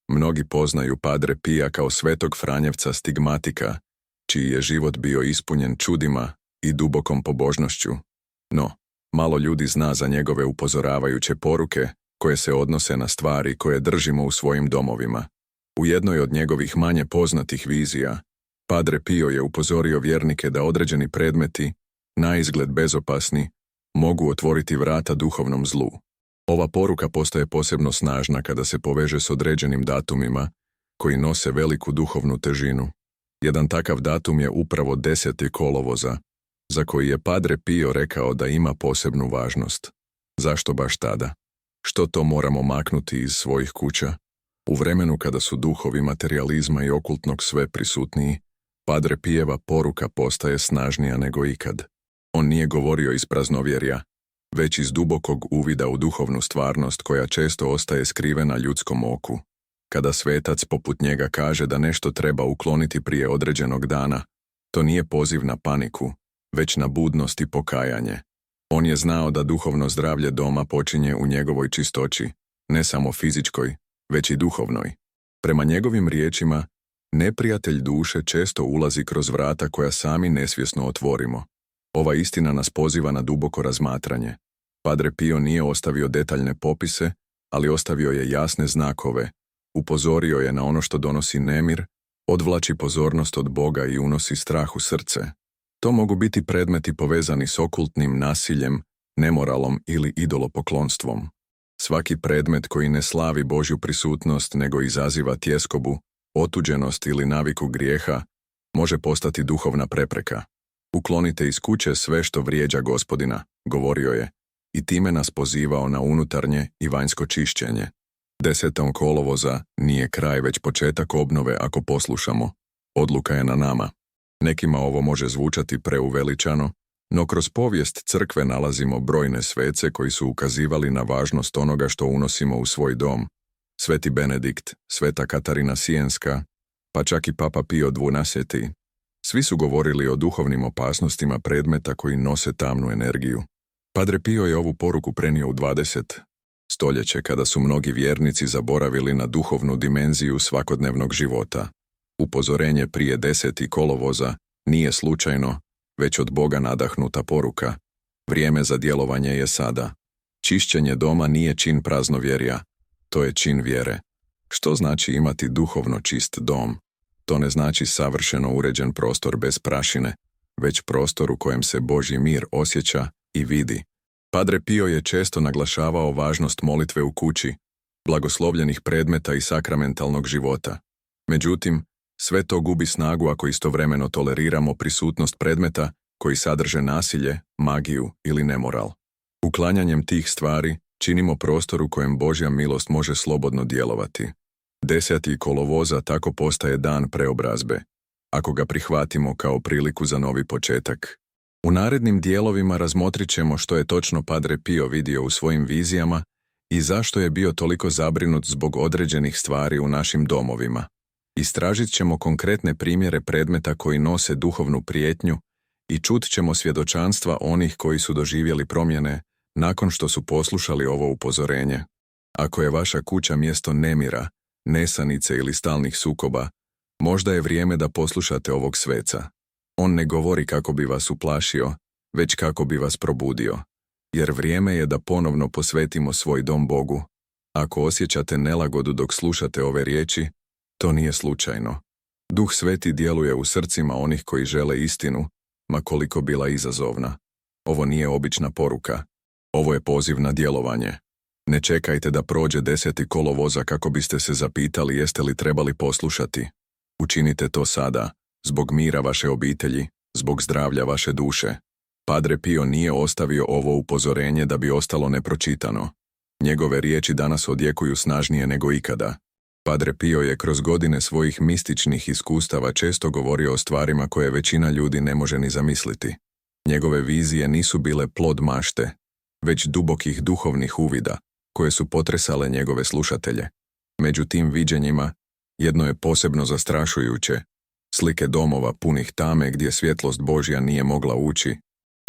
Mnogi poznaju Padre Pija kao svetog Franjevca stigmatika, čiji je život bio ispunjen čudima i dubokom pobožnošću. No, malo ljudi zna za njegove upozoravajuće poruke koje se odnose na stvari koje držimo u svojim domovima. U jednoj od njegovih manje poznatih vizija, Padre Pio je upozorio vjernike da određeni predmeti, naizgled bezopasni, mogu otvoriti vrata duhovnom zlu. Ova poruka postaje posebno snažna kada se poveže s određenim datumima koji nose veliku duhovnu težinu. Jedan takav datum je upravo 10. kolovoza, za koji je Padre Pio rekao da ima posebnu važnost. Zašto baš tada? Što to moramo maknuti iz svojih kuća? U vremenu kada su duhovi materijalizma i okultnog sve prisutniji, Padre Pijeva poruka postaje snažnija nego ikad. On nije govorio iz praznovjerja, već iz dubokog uvida u duhovnu stvarnost koja često ostaje skrivena ljudskom oku. Kada svetac poput njega kaže da nešto treba ukloniti prije određenog dana, to nije poziv na paniku, već na budnost i pokajanje. On je znao da duhovno zdravlje doma počinje u njegovoj čistoći, ne samo fizičkoj, već i duhovnoj. Prema njegovim riječima, neprijatelj duše često ulazi kroz vrata koja sami nesvjesno otvorimo. Ova istina nas poziva na duboko razmatranje. Padre Pio nije ostavio detaljne popise, ali ostavio je jasne znakove, upozorio je na ono što donosi nemir, odvlači pozornost od Boga i unosi strah u srce. To mogu biti predmeti povezani s okultnim nasiljem, nemoralom ili idolopoklonstvom. Svaki predmet koji ne slavi Božju prisutnost nego izaziva tjeskobu, otuđenost ili naviku grijeha, može postati duhovna prepreka. Uklonite iz kuće sve što vrijeđa Gospodina, govorio je, i time nas pozivao na unutarnje i vanjsko čišćenje. 10. kolovoza nije kraj već početak obnove ako poslušamo. Odluka je na nama. Nekima ovo može zvučati preuveličano, no kroz povijest crkve nalazimo brojne svece koji su ukazivali na važnost onoga što unosimo u svoj dom. Sveti Benedikt, sveta Katarina Sienska, pa čak i Papa Pio XII. Svi su govorili o duhovnim opasnostima predmeta koji nose tamnu energiju. Padre Pio je ovu poruku prenio u 20. stoljeće kada su mnogi vjernici zaboravili na duhovnu dimenziju svakodnevnog života. Upozorenje prije 10. kolovoza nije slučajno, već od Boga nadahnuta poruka. Vrijeme za djelovanje je sada. Čišćenje doma nije čin praznovjerja, to je čin vjere. Što znači imati duhovno čist dom? To ne znači savršeno uređen prostor bez prašine, već prostor u kojem se Božji mir osjeća i vidi. Padre Pio je često naglašavao važnost molitve u kući, blagoslovljenih predmeta i sakramentalnog života. Međutim, sve to gubi snagu ako istovremeno toleriramo prisutnost predmeta koji sadrže nasilje, magiju ili nemoral. Uklanjanjem tih stvari činimo prostor u kojem Božja milost može slobodno djelovati. 10. kolovoza tako postaje dan preobrazbe, ako ga prihvatimo kao priliku za novi početak. U narednim dijelovima razmotrit ćemo što je točno Padre Pio vidio u svojim vizijama i zašto je bio toliko zabrinut zbog određenih stvari u našim domovima. Istražit ćemo konkretne primjere predmeta koji nose duhovnu prijetnju i čut ćemo svjedočanstva onih koji su doživjeli promjene nakon što su poslušali ovo upozorenje. Ako je vaša kuća mjesto nemira, nesanice ili stalnih sukoba, možda je vrijeme da poslušate ovog sveca. On ne govori kako bi vas uplašio, već kako bi vas probudio. Jer vrijeme je da ponovno posvetimo svoj dom Bogu. Ako osjećate nelagodu dok slušate ove riječi, to nije slučajno. Duh Sveti djeluje u srcima onih koji žele istinu, ma koliko bila izazovna. Ovo nije obična poruka. Ovo je poziv na djelovanje. Ne čekajte da prođe 10. kolovoza kako biste se zapitali jeste li trebali poslušati. Učinite to sada, zbog mira vaše obitelji, zbog zdravlja vaše duše. Padre Pio nije ostavio ovo upozorenje da bi ostalo nepročitano. Njegove riječi danas odjekuju snažnije nego ikada. Padre Pio je kroz godine svojih mističnih iskustava često govorio o stvarima koje većina ljudi ne može ni zamisliti. Njegove vizije nisu bile plod mašte, već dubokih duhovnih uvida, koje su potresale njegove slušatelje. Među tim viđenjima, jedno je posebno zastrašujuće, slike domova punih tame gdje svjetlost Božja nije mogla ući.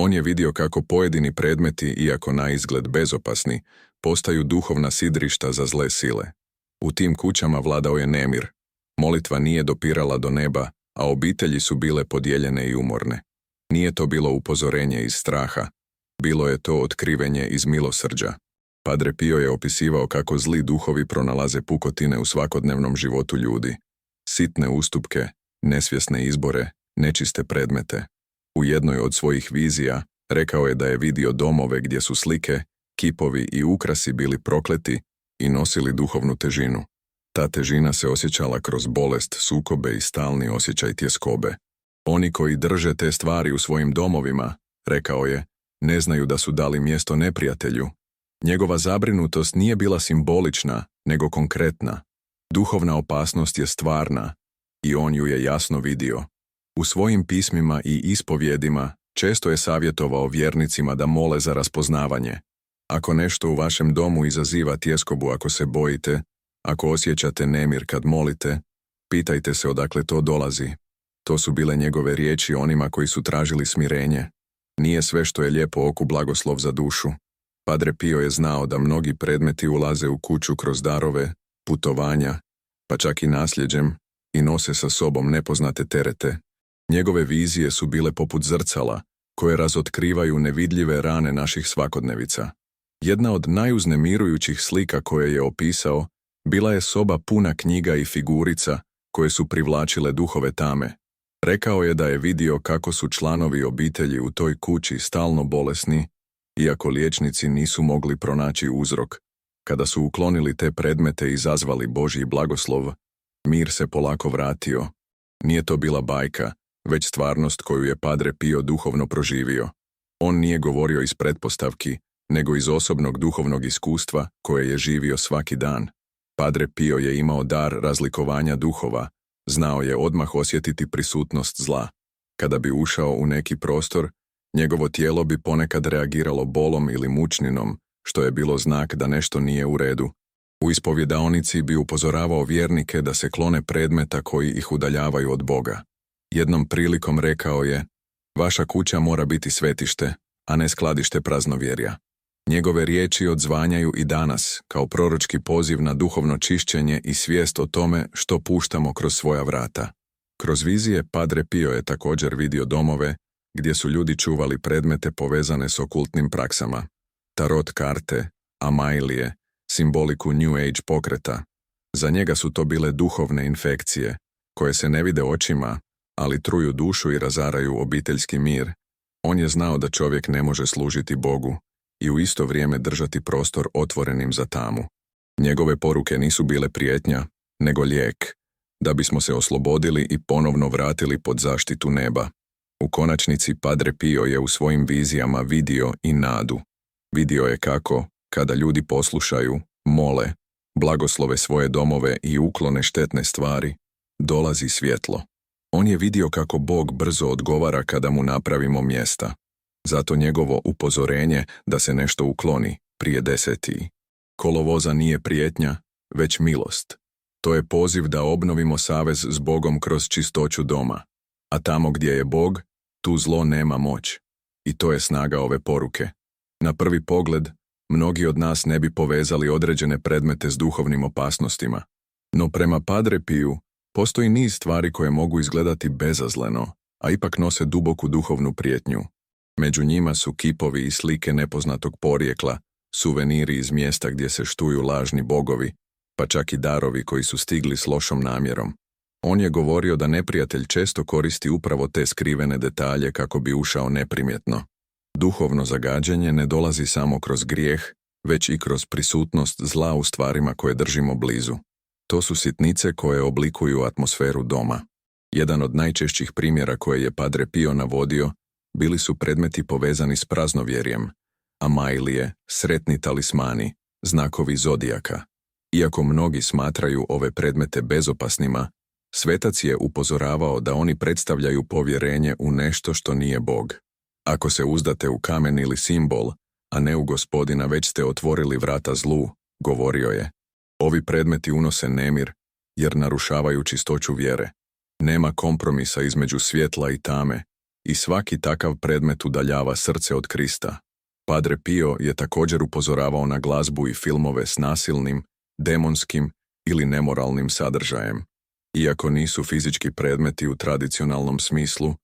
On je vidio kako pojedini predmeti, iako na izgled bezopasni, postaju duhovna sidrišta za zle sile. U tim kućama vladao je nemir. Molitva nije dopirala do neba, a obitelji su bile podijeljene i umorne. Nije to bilo upozorenje iz straha, bilo je to otkrivenje iz milosrđa. Padre Pio je opisivao kako zli duhovi pronalaze pukotine u svakodnevnom životu ljudi. Sitne ustupke, nesvjesne izbore, nečiste predmete. U jednoj od svojih vizija rekao je da je vidio domove gdje su slike, kipovi i ukrasi bili prokleti i nosili duhovnu težinu. Ta težina se osjećala kroz bolest, sukobe i stalni osjećaj tjeskobe. Oni koji drže te stvari u svojim domovima, rekao je, ne znaju da su dali mjesto neprijatelju. Njegova zabrinutost nije bila simbolična, nego konkretna. Duhovna opasnost je stvarna i on ju je jasno vidio. U svojim pismima i ispovjedima često je savjetovao vjernicima da mole za raspoznavanje. Ako nešto u vašem domu izaziva tjeskobu, ako se bojite, ako osjećate nemir kad molite, pitajte se odakle to dolazi. To su bile njegove riječi onima koji su tražili smirenje. Nije sve što je lijepo oku blagoslov za dušu. Padre Pio je znao da mnogi predmeti ulaze u kuću kroz darove, putovanja, pa čak i nasljeđem, i nose sa sobom nepoznate terete. Njegove vizije su bile poput zrcala, koje razotkrivaju nevidljive rane naših svakodnevica. Jedna od najuznemirujućih slika koje je opisao bila je soba puna knjiga i figurica koje su privlačile duhove tame. Rekao je da je vidio kako su članovi obitelji u toj kući stalno bolesni, iako liječnici nisu mogli pronaći uzrok. Kada su uklonili te predmete i izazvali Božji blagoslov, mir se polako vratio. Nije to bila bajka, već stvarnost koju je Padre Pio duhovno proživio. On nije govorio iz pretpostavki, nego iz osobnog duhovnog iskustva koje je živio svaki dan. Padre Pio je imao dar razlikovanja duhova, znao je odmah osjetiti prisutnost zla. Kada bi ušao u neki prostor, njegovo tijelo bi ponekad reagiralo bolom ili mučninom, što je bilo znak da nešto nije u redu. U ispovjedaonici bi upozoravao vjernike da se klone predmeta koji ih udaljavaju od Boga. Jednom prilikom rekao je, vaša kuća mora biti svetište, a ne skladište praznovjerja. Njegove riječi odzvanjaju i danas, kao proročki poziv na duhovno čišćenje i svijest o tome što puštamo kroz svoja vrata. Kroz vizije Padre Pio je također vidio domove gdje su ljudi čuvali predmete povezane s okultnim praksama. Tarot karte, amajlije, simboliku New Age pokreta. Za njega su to bile duhovne infekcije, koje se ne vide očima, ali truju dušu i razaraju obiteljski mir. On je znao da čovjek ne može služiti Bogu i u isto vrijeme držati prostor otvorenim za tamu. Njegove poruke nisu bile prijetnja, nego lijek, da bismo se oslobodili i ponovno vratili pod zaštitu neba. U konačnici Padre Pio je u svojim vizijama vidio i nadu. Vidio je kako, kada ljudi poslušaju, mole, blagoslove svoje domove i uklone štetne stvari, dolazi svjetlo. On je vidio kako Bog brzo odgovara kada mu napravimo mjesta. Zato njegovo upozorenje da se nešto ukloni prije 10. kolovoza nije prijetnja, već milost. To je poziv da obnovimo savez s Bogom kroz čistoću doma. A tamo gdje je Bog, tu zlo nema moć. I to je snaga ove poruke. Na prvi pogled, mnogi od nas ne bi povezali određene predmete s duhovnim opasnostima. No prema Padre Piju, postoji niz stvari koje mogu izgledati bezazleno, a ipak nose duboku duhovnu prijetnju. Među njima su kipovi i slike nepoznatog porijekla, suveniri iz mjesta gdje se štuju lažni bogovi, pa čak i darovi koji su stigli s lošom namjerom. On je govorio da neprijatelj često koristi upravo te skrivene detalje kako bi ušao neprimjetno. Duhovno zagađenje ne dolazi samo kroz grijeh, već i kroz prisutnost zla u stvarima koje držimo blizu. To su sitnice koje oblikuju atmosferu doma. Jedan od najčešćih primjera koje je Padre Pio navodio bili su predmeti povezani s praznovjerjem, amajlije, sretni talismani, znakovi zodijaka. Iako mnogi smatraju ove predmete bezopasnima, svetac je upozoravao da oni predstavljaju povjerenje u nešto što nije Bog. Ako se uzdate u kamen ili simbol, a ne u Gospodina, već ste otvorili vrata zlu, govorio je. Ovi predmeti unose nemir, jer narušavaju čistoću vjere. Nema kompromisa između svjetla i tame, i svaki takav predmet udaljava srce od Krista. Padre Pio je također upozoravao na glazbu i filmove s nasilnim, demonskim ili nemoralnim sadržajem. Iako nisu fizički predmeti u tradicionalnom smislu,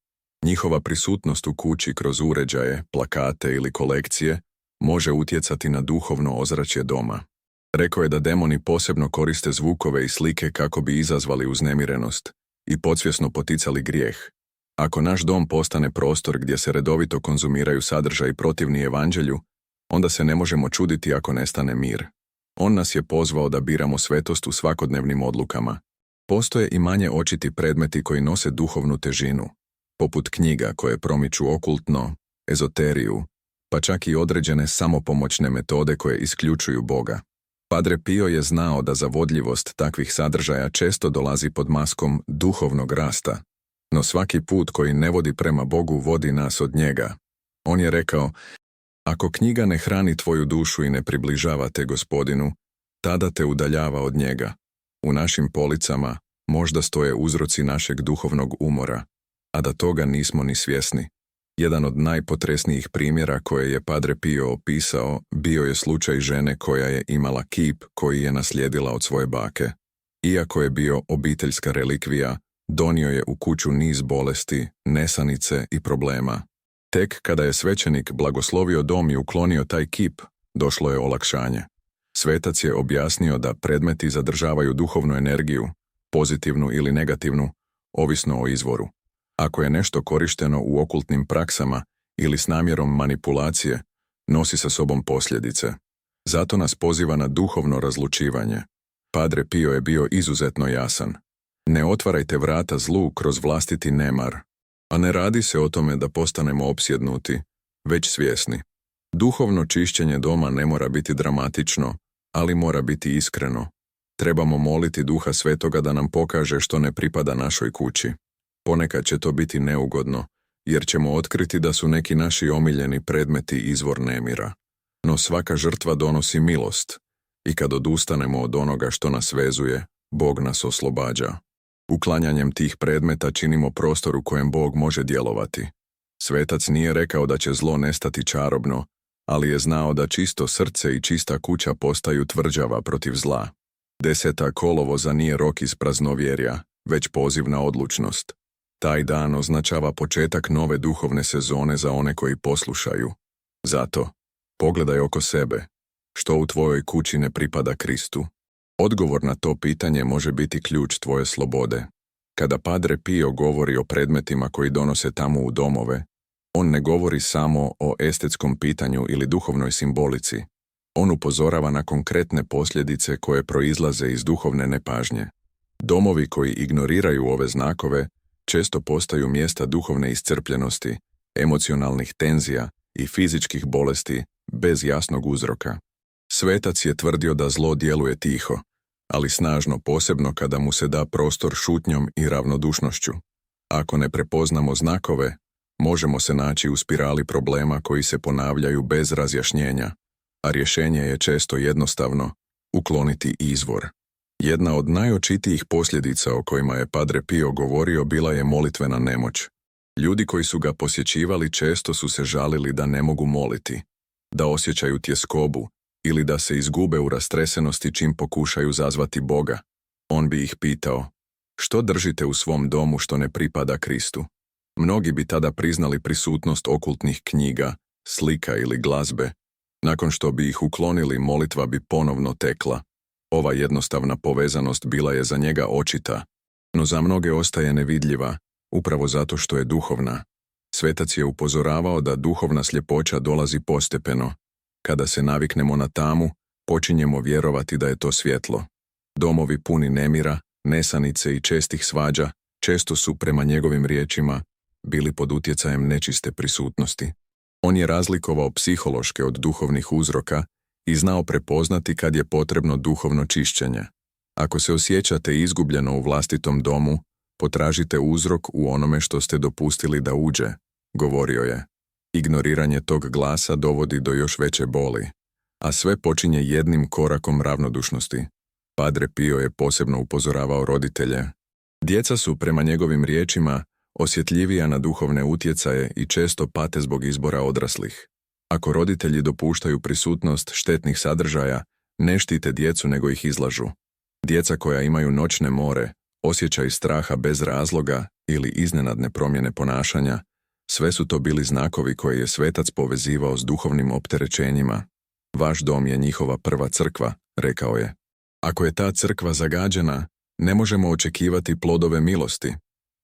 njihova prisutnost u kući kroz uređaje, plakate ili kolekcije može utjecati na duhovno ozračje doma. Rekao je da demoni posebno koriste zvukove i slike kako bi izazvali uznemirenost i podsvjesno poticali grijeh. Ako naš dom postane prostor gdje se redovito konzumiraju sadržaji protivni evanđelju, onda se ne možemo čuditi ako nestane mir. On nas je pozvao da biramo svetost u svakodnevnim odlukama. Postoje i manje očiti predmeti koji nose duhovnu težinu, poput knjiga koje promiču okultno, ezoteriju, pa čak i određene samopomoćne metode koje isključuju Boga. Padre Pio je znao da zavodljivost takvih sadržaja često dolazi pod maskom duhovnog rasta, no svaki put koji ne vodi prema Bogu vodi nas od njega. On je rekao, ako knjiga ne hrani tvoju dušu i ne približava te Gospodinu, tada te udaljava od njega. U našim policama možda stoje uzroci našeg duhovnog umora, a da toga nismo ni svjesni. Jedan od najpotresnijih primjera koje je Padre Pio opisao bio je slučaj žene koja je imala kip koji je naslijedila od svoje bake. Iako je bio obiteljska relikvija, donio je u kuću niz bolesti, nesanice i problema. Tek kada je svećenik blagoslovio dom i uklonio taj kip, došlo je olakšanje. Svetac je objasnio da predmeti zadržavaju duhovnu energiju, pozitivnu ili negativnu, ovisno o izvoru. Ako je nešto korišteno u okultnim praksama ili s namjerom manipulacije, nosi sa sobom posljedice. Zato nas poziva na duhovno razlučivanje. Padre Pio je bio izuzetno jasan. Ne otvarajte vrata zlu kroz vlastiti nemar, a ne radi se o tome da postanemo opsjednuti, već svjesni. Duhovno čišćenje doma ne mora biti dramatično, ali mora biti iskreno. Trebamo moliti Duha Svetoga da nam pokaže što ne pripada našoj kući. Ponekad će to biti neugodno, jer ćemo otkriti da su neki naši omiljeni predmeti izvor nemira. No svaka žrtva donosi milost, i kad odustanemo od onoga što nas vezuje, Bog nas oslobađa. Uklanjanjem tih predmeta činimo prostor u kojem Bog može djelovati. Svetac nije rekao da će zlo nestati čarobno, ali je znao da čisto srce i čista kuća postaju tvrđava protiv zla. 10. kolovoza nije rok iz praznovjerja, već poziv na odlučnost. Taj dan označava početak nove duhovne sezone za one koji poslušaju. Zato, pogledaj oko sebe, što u tvojoj kući ne pripada Kristu. Odgovor na to pitanje može biti ključ tvoje slobode. Kada Padre Pio govori o predmetima koji donose tamo u domove, on ne govori samo o estetskom pitanju ili duhovnoj simbolici. On upozorava na konkretne posljedice koje proizlaze iz duhovne nepažnje. Domovi koji ignoriraju ove znakove često postaju mjesta duhovne iscrpljenosti, emocionalnih tenzija i fizičkih bolesti bez jasnog uzroka. Svetac je tvrdio da zlo djeluje tiho, ali snažno, posebno kada mu se da prostor šutnjom i ravnodušnošću. Ako ne prepoznamo znakove, možemo se naći u spirali problema koji se ponavljaju bez razjašnjenja, a rješenje je često jednostavno ukloniti izvor. Jedna od najočitijih posljedica o kojima je Padre Pio govorio bila je molitvena nemoć. Ljudi koji su ga posjećivali često su se žalili da ne mogu moliti, da osjećaju tjeskobu ili da se izgube u rastresenosti čim pokušaju zazvati Boga. On bi ih pitao, što držite u svom domu što ne pripada Kristu? Mnogi bi tada priznali prisutnost okultnih knjiga, slika ili glazbe. Nakon što bi ih uklonili, molitva bi ponovno tekla. Ova jednostavna povezanost bila je za njega očita, no za mnoge ostaje nevidljiva, upravo zato što je duhovna. Svetac je upozoravao da duhovna sljepoća dolazi postepeno. Kada se naviknemo na tamu, počinjemo vjerovati da je to svjetlo. Domovi puni nemira, nesanice i čestih svađa često su, prema njegovim riječima, bili pod utjecajem nečiste prisutnosti. On je razlikovao psihološke od duhovnih uzroka i znao prepoznati kad je potrebno duhovno čišćenje. Ako se osjećate izgubljeno u vlastitom domu, potražite uzrok u onome što ste dopustili da uđe, govorio je. Ignoriranje tog glasa dovodi do još veće boli, a sve počinje jednim korakom ravnodušnosti. Padre Pio je posebno upozoravao roditelje. Djeca su, prema njegovim riječima, osjetljivija na duhovne utjecaje i često pate zbog izbora odraslih. Ako roditelji dopuštaju prisutnost štetnih sadržaja, ne štite djecu nego ih izlažu. Djeca koja imaju noćne more, osjećaj straha bez razloga ili iznenadne promjene ponašanja, sve su to bili znakovi koje je svetac povezivao s duhovnim opterećenjima. Vaš dom je njihova prva crkva, rekao je. Ako je ta crkva zagađena, ne možemo očekivati plodove milosti.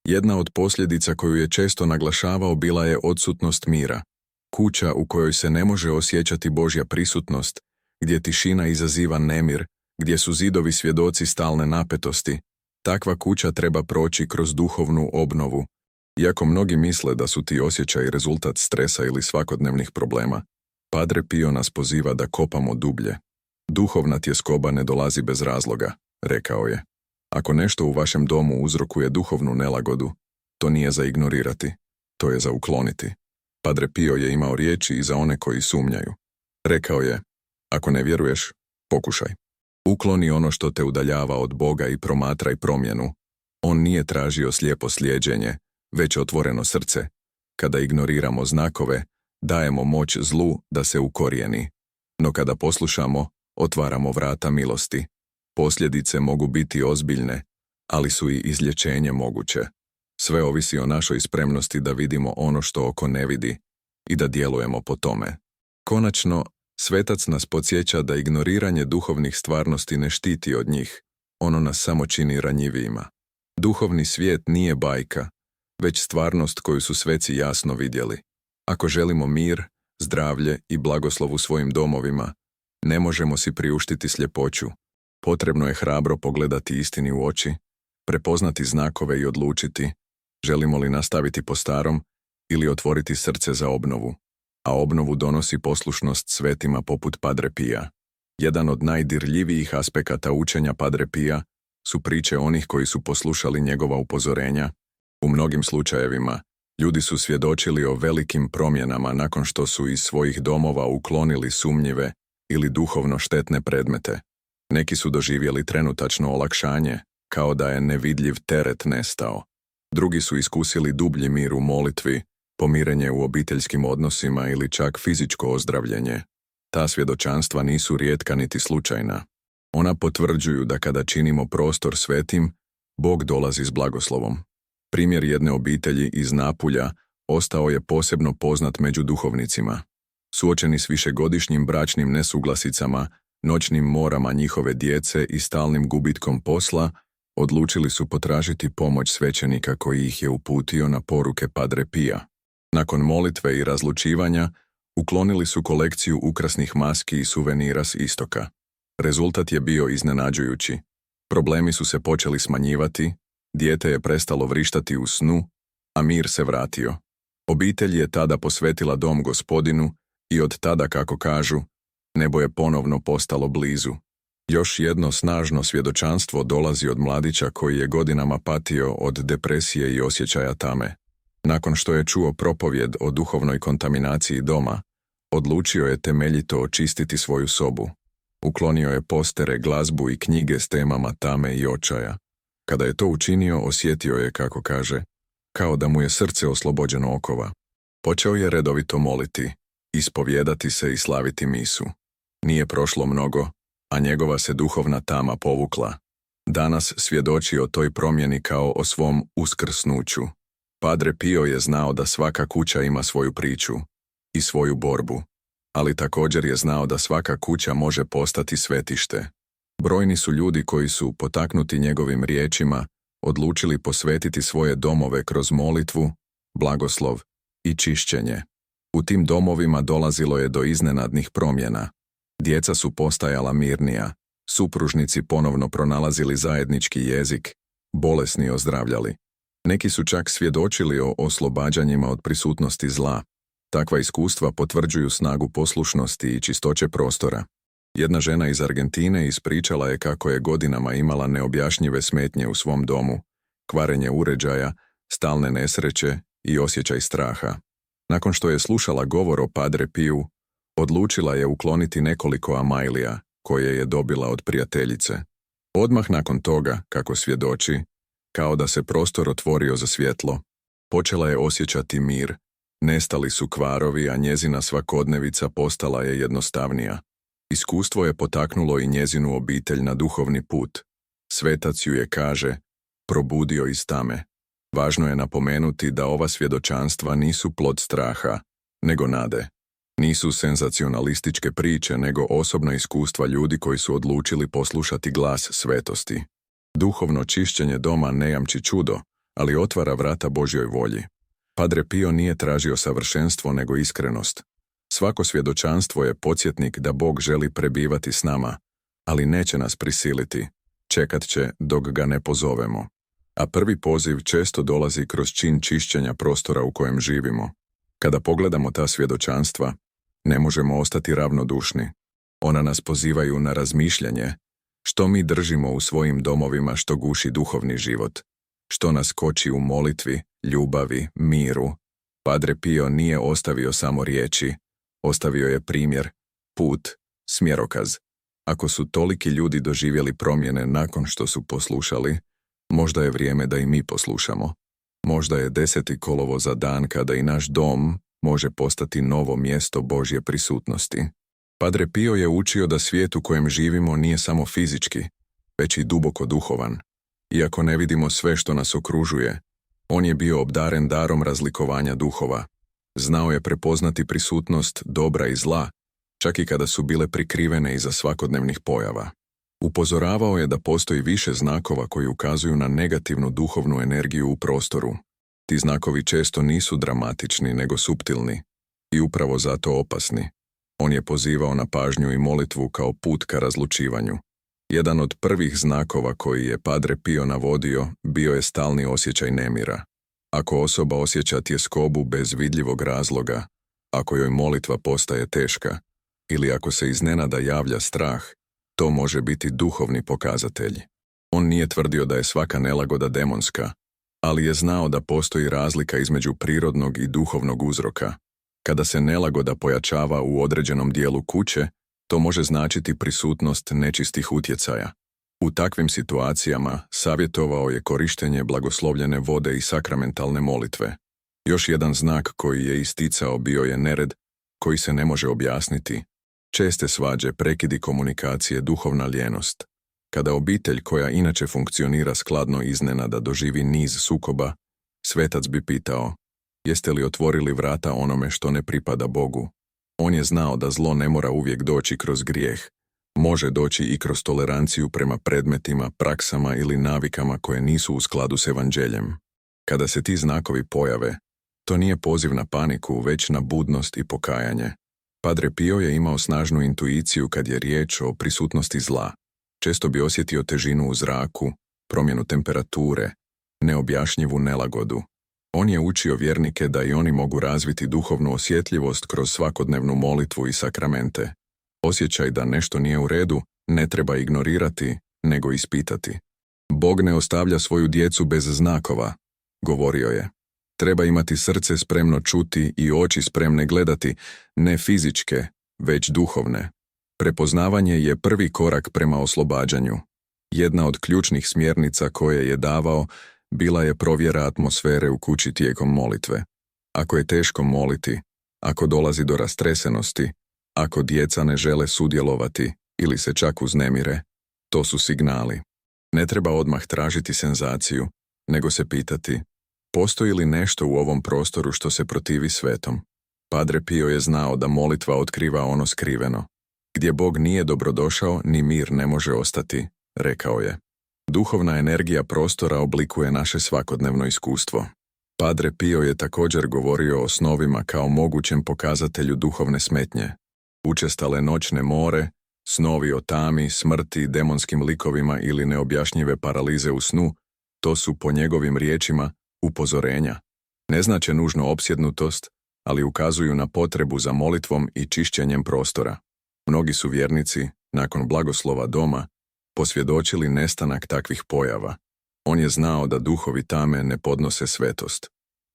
Jedna od posljedica koju je često naglašavao bila je odsutnost mira. Kuća u kojoj se ne može osjećati Božja prisutnost, gdje tišina izaziva nemir, gdje su zidovi svjedoci stalne napetosti, takva kuća treba proći kroz duhovnu obnovu. Iako mnogi misle da su ti osjećaji rezultat stresa ili svakodnevnih problema, Padre Pio nas poziva da kopamo dublje. Duhovna tjeskoba ne dolazi bez razloga, rekao je. Ako nešto u vašem domu uzrokuje duhovnu nelagodu, to nije za ignorirati, to je za ukloniti. Padre Pio je imao riječi i za one koji sumnjaju. Rekao je, ako ne vjeruješ, pokušaj. Ukloni ono što te udaljava od Boga i promatraj promjenu. On nije tražio slijepo slijeđenje, već otvoreno srce. Kada ignoriramo znakove, dajemo moć zlu da se ukorijeni. No kada poslušamo, otvaramo vrata milosti. Posljedice mogu biti ozbiljne, ali su i izlječenje moguće. Sve ovisi o našoj spremnosti da vidimo ono što oko ne vidi i da djelujemo po tome. Konačno, svetac nas podsjeća da ignoriranje duhovnih stvarnosti ne štiti od njih, ono nas samo čini ranjivijima. Duhovni svijet nije bajka, već stvarnost koju su sveci jasno vidjeli. Ako želimo mir, zdravlje i blagoslov u svojim domovima, ne možemo si priuštiti sljepoću. Potrebno je hrabro pogledati istini u oči, prepoznati znakove i odlučiti, želimo li nastaviti po starom ili otvoriti srce za obnovu. A obnovu donosi poslušnost svetima poput Padre Pija. Jedan od najdirljivijih aspekata učenja Padre Pija su priče onih koji su poslušali njegova upozorenja. U mnogim slučajevima, ljudi su svjedočili o velikim promjenama nakon što su iz svojih domova uklonili sumnjive ili duhovno štetne predmete. Neki su doživjeli trenutačno olakšanje, kao da je nevidljiv teret nestao. Drugi su iskusili dublji mir u molitvi, pomirenje u obiteljskim odnosima ili čak fizičko ozdravljenje. Ta svjedočanstva nisu rijetka niti slučajna. Ona potvrđuju da kada činimo prostor svetim, Bog dolazi s blagoslovom. Primjer jedne obitelji iz Napulja ostao je posebno poznat među duhovnicima. Suočeni s višegodišnjim bračnim nesuglasicama, noćnim morama njihove djece i stalnim gubitkom posla, odlučili su potražiti pomoć svećenika koji ih je uputio na poruke Padre Pija. Nakon molitve i razlučivanja, uklonili su kolekciju ukrasnih maski i suvenira s istoka. Rezultat je bio iznenađujući. Problemi su se počeli smanjivati, dijete je prestalo vrištati u snu, a mir se vratio. Obitelj je tada posvetila dom Gospodinu i od tada, kako kažu, nebo je ponovno postalo blizu. Još jedno snažno svjedočanstvo dolazi od mladića koji je godinama patio od depresije i osjećaja tame. Nakon što je čuo propovjed o duhovnoj kontaminaciji doma, odlučio je temeljito očistiti svoju sobu. Uklonio je postere, glazbu i knjige s temama tame i očaja. Kada je to učinio, osjetio je, kako kaže, kao da mu je srce oslobođeno okova. Počeo je redovito moliti, ispovijedati se i slaviti misu. Nije prošlo mnogo, a njegova se duhovna tama povukla. Danas svjedoči o toj promjeni kao o svom uskrsnuću. Padre Pio je znao da svaka kuća ima svoju priču i svoju borbu, ali također je znao da svaka kuća može postati svetište. Brojni su ljudi koji su, potaknuti njegovim riječima, odlučili posvetiti svoje domove kroz molitvu, blagoslov i čišćenje. U tim domovima dolazilo je do iznenadnih promjena. Djeca su postajala mirnija, supružnici ponovno pronalazili zajednički jezik, bolesni ozdravljali. Neki su čak svjedočili o oslobađanjima od prisutnosti zla. Takva iskustva potvrđuju snagu poslušnosti i čistoće prostora. Jedna žena iz Argentine ispričala je kako je godinama imala neobjašnjive smetnje u svom domu, kvarenje uređaja, stalne nesreće i osjećaj straha. Nakon što je slušala govor o Padre Piju, odlučila je ukloniti nekoliko amajlija koje je dobila od prijateljice. Odmah nakon toga, kako svjedoči, kao da se prostor otvorio za svjetlo, počela je osjećati mir, nestali su kvarovi, a njezina svakodnevica postala je jednostavnija. Iskustvo je potaknulo i njezinu obitelj na duhovni put. Svetac ju je, kaže, probudio iz tame. Važno je napomenuti da ova svjedočanstva nisu plod straha, nego nade. Nisu senzacionalističke priče, nego osobna iskustva ljudi koji su odlučili poslušati glas svetosti. Duhovno čišćenje doma ne jamči čudo, ali otvara vrata Božjoj volji. Padre Pio nije tražio savršenstvo, nego iskrenost. Svako svjedočanstvo je podsjetnik da Bog želi prebivati s nama, ali neće nas prisiliti. Čekat će dok ga ne pozovemo. A prvi poziv često dolazi kroz čin čišćenja prostora u kojem živimo. Kada pogledamo ta svjedočanstva, ne možemo ostati ravnodušni. Ona nas pozivaju na razmišljanje, što mi držimo u svojim domovima što guši duhovni život, što nas koči u molitvi, ljubavi, miru. Padre Pio nije ostavio samo riječi, ostavio je primjer, put, smjerokaz. Ako su toliki ljudi doživjeli promjene nakon što su poslušali, možda je vrijeme da i mi poslušamo. Možda je 10. kolovoza dan kada i naš dom može postati novo mjesto Božje prisutnosti. Padre Pio je učio da svijet u kojem živimo nije samo fizički, već i duboko duhovan. Iako ne vidimo sve što nas okružuje, on je bio obdaren darom razlikovanja duhova. Znao je prepoznati prisutnost dobra i zla, čak i kada su bile prikrivene iza svakodnevnih pojava. Upozoravao je da postoji više znakova koji ukazuju na negativnu duhovnu energiju u prostoru. Ti znakovi često nisu dramatični, nego suptilni i upravo zato opasni. On je pozivao na pažnju i molitvu kao put ka razlučivanju. Jedan od prvih znakova koji je Padre Pio navodio bio je stalni osjećaj nemira. Ako osoba osjeća tjeskobu bez vidljivog razloga, ako joj molitva postaje teška, ili ako se iznenada javlja strah, to može biti duhovni pokazatelj. On nije tvrdio da je svaka nelagoda demonska, ali je znao da postoji razlika između prirodnog i duhovnog uzroka. Kada se nelagoda pojačava u određenom dijelu kuće, to može značiti prisutnost nečistih utjecaja. U takvim situacijama savjetovao je korištenje blagoslovljene vode i sakramentalne molitve. Još jedan znak koji je isticao bio je nered koji se ne može objasniti. Česte svađe, prekidi komunikacije, duhovna lijenost. Kada obitelj koja inače funkcionira skladno iznenada doživi niz sukoba, svetac bi pitao: jeste li otvorili vrata onome što ne pripada Bogu? On je znao da zlo ne mora uvijek doći kroz grijeh. Može doći i kroz toleranciju prema predmetima, praksama ili navikama koje nisu u skladu s evanđeljem. Kada se ti znakovi pojave, to nije poziv na paniku, već na budnost i pokajanje. Padre Pio je imao snažnu intuiciju kad je riječ o prisutnosti zla. Često bi osjetio težinu u zraku, promjenu temperature, neobjašnjivu nelagodu. On je učio vjernike da i oni mogu razviti duhovnu osjetljivost kroz svakodnevnu molitvu i sakramente. Osjećaj da nešto nije u redu ne treba ignorirati, nego ispitati. Bog ne ostavlja svoju djecu bez znakova, govorio je. Treba imati srce spremno čuti i oči spremne gledati, ne fizičke, već duhovne. Prepoznavanje je prvi korak prema oslobađanju. Jedna od ključnih smjernica koje je davao bila je provjera atmosfere u kući tijekom molitve. Ako je teško moliti, ako dolazi do rastresenosti, ako djeca ne žele sudjelovati ili se čak uznemire, to su signali. Ne treba odmah tražiti senzaciju, nego se pitati: postoji li nešto u ovom prostoru što se protivi svetom? Padre Pio je znao da molitva otkriva ono skriveno. Gdje Bog nije dobrodošao, ni mir ne može ostati, rekao je. Duhovna energija prostora oblikuje naše svakodnevno iskustvo. Padre Pio je također govorio o snovima kao mogućem pokazatelju duhovne smetnje. Učestale noćne more, snovi o tami, smrti, demonskim likovima ili neobjašnjive paralize u snu, to su po njegovim riječima upozorenja. Ne znače nužno opsjednutost, ali ukazuju na potrebu za molitvom i čišćenjem prostora. Mnogi su vjernici, nakon blagoslova doma, posvjedočili nestanak takvih pojava. On je znao da duhovi tame ne podnose svetost.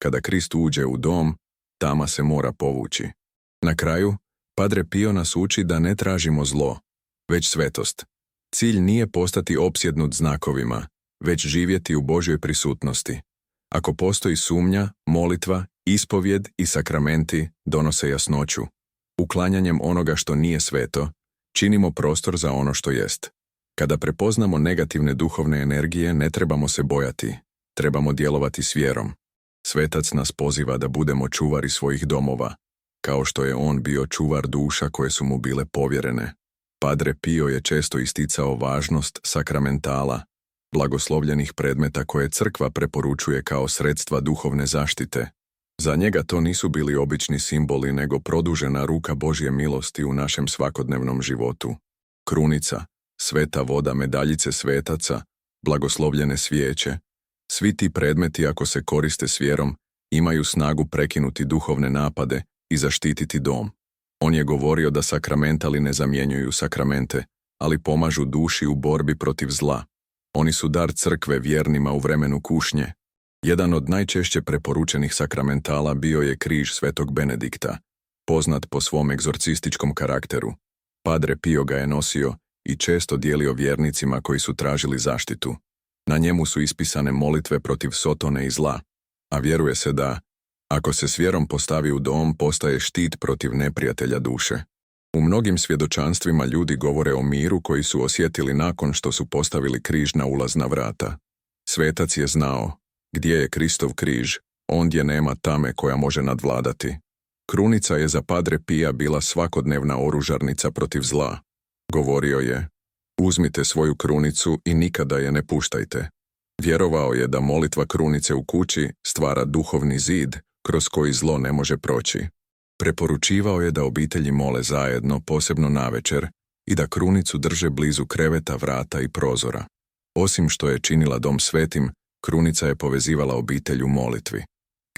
Kada Krist uđe u dom, tama se mora povući. Na kraju, Padre Pio nas uči da ne tražimo zlo, već svetost. Cilj nije postati opsjednut znakovima, već živjeti u Božjoj prisutnosti. Ako postoji sumnja, molitva, ispovjed i sakramenti donose jasnoću. Uklanjanjem onoga što nije sveto, činimo prostor za ono što jest. Kada prepoznamo negativne duhovne energije, ne trebamo se bojati, trebamo djelovati s vjerom. Svetac nas poziva da budemo čuvari svojih domova, kao što je on bio čuvar duša koje su mu bile povjerene. Padre Pio je često isticao važnost sakramentala, blagoslovljenih predmeta koje crkva preporučuje kao sredstva duhovne zaštite. Za njega to nisu bili obični simboli, nego produžena ruka Božje milosti u našem svakodnevnom životu. Krunica, sveta voda, medaljice svetaca, blagoslovljene svijeće, svi ti predmeti, ako se koriste s vjerom, imaju snagu prekinuti duhovne napade i zaštititi dom. On je govorio da sakramentali ne zamjenjuju sakramente, ali pomažu duši u borbi protiv zla. Oni su dar crkve vjernima u vremenu kušnje. Jedan od najčešće preporučenih sakramentala bio je križ svetog Benedikta, poznat po svom egzorcističkom karakteru. Padre Pio ga je nosio i često dijelio vjernicima koji su tražili zaštitu. Na njemu su ispisane molitve protiv sotone i zla, a vjeruje se da, ako se s vjerom postavi u dom, postaje štit protiv neprijatelja duše. U mnogim svjedočanstvima ljudi govore o miru koji su osjetili nakon što su postavili križ na ulazna vrata. Svetac je znao, gdje je Kristov križ, ondje nema tame koja može nadvladati. Krunica je za Padre Pija bila svakodnevna oružarnica protiv zla. Govorio je, uzmite svoju krunicu i nikada je ne puštajte. Vjerovao je da molitva krunice u kući stvara duhovni zid kroz koji zlo ne može proći. Preporučivao je da obitelji mole zajedno, posebno navečer, i da krunicu drže blizu kreveta, vrata i prozora. Osim što je činila dom svetim, krunica je povezivala obitelj u molitvi.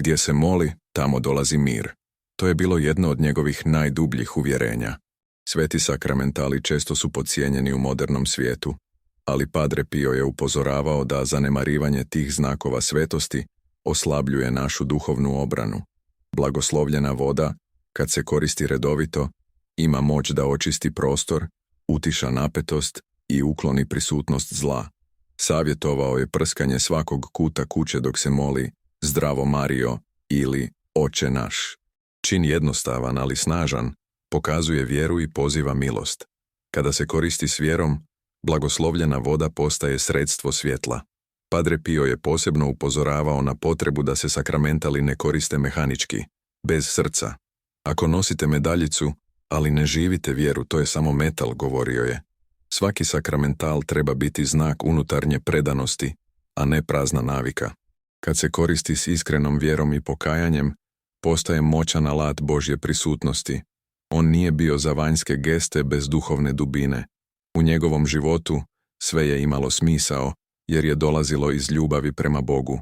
Gdje se moli, tamo dolazi mir. To je bilo jedno od njegovih najdubljih uvjerenja. Sveti sakramentali često su podcijenjeni u modernom svijetu, ali Padre Pio je upozoravao da zanemarivanje tih znakova svetosti oslabljuje našu duhovnu obranu. Blagoslovljena voda, kad se koristi redovito, ima moć da očisti prostor, utiša napetost i ukloni prisutnost zla. Savjetovao je prskanje svakog kuta kuće dok se moli Zdravo Mario ili Oče naš. Čin jednostavan, ali snažan, pokazuje vjeru i poziva milost. Kada se koristi s vjerom, blagoslovljena voda postaje sredstvo svjetla. Padre Pio je posebno upozoravao na potrebu da se sakramentali ne koriste mehanički, bez srca. Ako nosite medaljicu, ali ne živite vjeru, to je samo metal, govorio je. Svaki sakramental treba biti znak unutarnje predanosti, a ne prazna navika. Kad se koristi s iskrenom vjerom i pokajanjem, postaje moćan alat Božje prisutnosti. On nije bio za vanjske geste bez duhovne dubine. U njegovom životu sve je imalo smisao, jer je dolazilo iz ljubavi prema Bogu.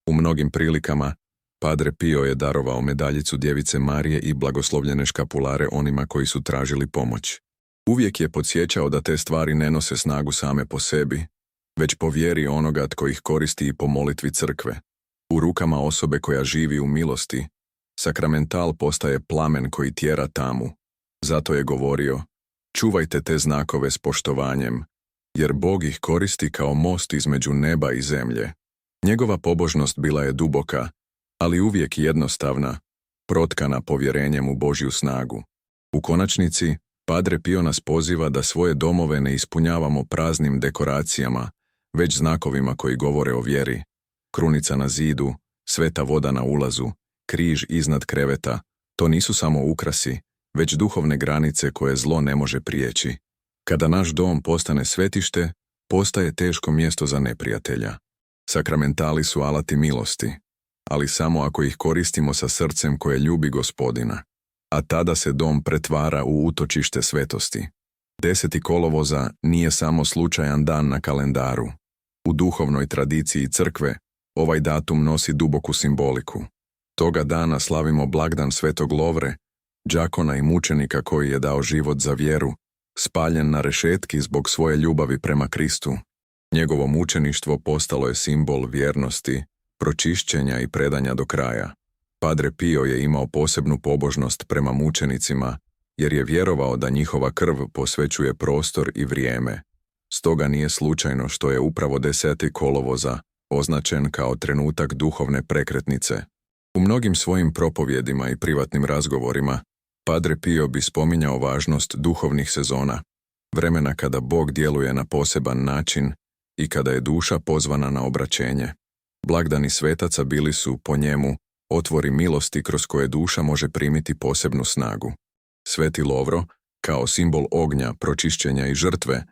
U mnogim prilikama Padre Pio je darovao medaljicu Djevice Marije i blagoslovljene škapulare onima koji su tražili pomoć. Uvijek je podsjećao da te stvari ne nose snagu same po sebi, već po vjeri onoga tko ih koristi i po molitvi crkve. U rukama osobe koja živi u milosti, sakramental postaje plamen koji tjera tamu. Zato je govorio, čuvajte te znakove s poštovanjem, jer Bog ih koristi kao most između neba i zemlje. Njegova pobožnost bila je duboka, ali uvijek jednostavna, protkana povjerenjem u Božju snagu. U konačnici, Padre Pio nas poziva da svoje domove ne ispunjavamo praznim dekoracijama, već znakovima koji govore o vjeri. Krunica na zidu, sveta voda na ulazu, križ iznad kreveta, to nisu samo ukrasi, već duhovne granice koje zlo ne može prijeći. Kada naš dom postane svetište, postaje teško mjesto za neprijatelja. Sakramentali su alati milosti, ali samo ako ih koristimo sa srcem koje ljubi Gospodina, a tada se dom pretvara u utočište svetosti. 10. kolovoza nije samo slučajan dan na kalendaru. U duhovnoj tradiciji crkve ovaj datum nosi duboku simboliku. Toga dana slavimo blagdan Svetog Lovre, đakona i mučenika koji je dao život za vjeru, spaljen na rešetki zbog svoje ljubavi prema Kristu. Njegovo mučeništvo postalo je simbol vjernosti, pročišćenja i predanja do kraja. Padre Pio je imao posebnu pobožnost prema mučenicima, jer je vjerovao da njihova krv posvećuje prostor i vrijeme. Stoga nije slučajno što je upravo 10. kolovoza označen kao trenutak duhovne prekretnice. U mnogim svojim propovjedima i privatnim razgovorima, Padre Pio bi spominjao važnost duhovnih sezona. vremena kada Bog djeluje na poseban način i kada je duša pozvana na obraćenje. Blagdani svetaca bili su, po njemu, otvori milosti kroz koje duša može primiti posebnu snagu. Sveti Lovro, kao simbol ognja, pročišćenja i žrtve,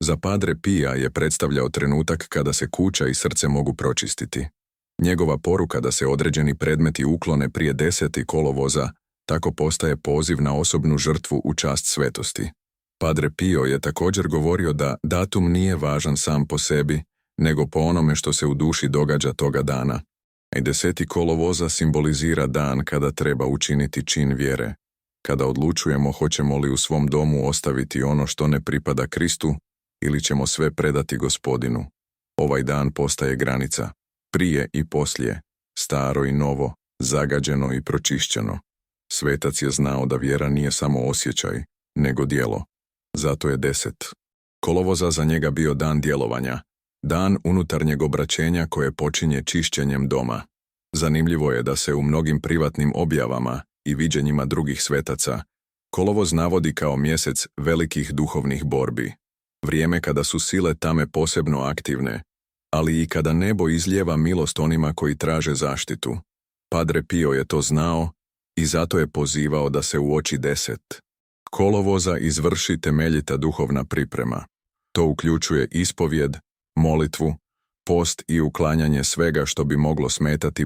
za Padre Pija je predstavljao trenutak kada se kuća i srce mogu pročistiti. Njegova poruka da se određeni predmeti uklone prije 10. kolovoza tako postaje poziv na osobnu žrtvu u čast svetosti. Padre Pio je također govorio da datum nije važan sam po sebi, nego po onome što se u duši događa toga dana. I 10. kolovoza simbolizira dan kada treba učiniti čin vjere, kada odlučujemo hoćemo li u svom domu ostaviti ono što ne pripada Kristu ili ćemo sve predati Gospodinu. Ovaj dan postaje granica, prije i poslije, staro i novo, zagađeno i pročišćeno. Svetac je znao da vjera nije samo osjećaj, nego djelo. Zato je 10. kolovoza za njega bio dan djelovanja, dan unutarnjeg obraćenja koje počinje čišćenjem doma. Zanimljivo je da se u mnogim privatnim objavama i viđenjima drugih svetaca kolovoz navodi kao mjesec velikih duhovnih borbi, vrijeme kada su sile tame posebno aktivne, ali i kada nebo izlijeva milost onima koji traže zaštitu. Padre Pio je to znao i zato je pozivao da se uoči 10. kolovoza izvrši temeljita duhovna priprema. To uključuje ispovjed, molitvu, post i uklanjanje svega što bi moglo smetati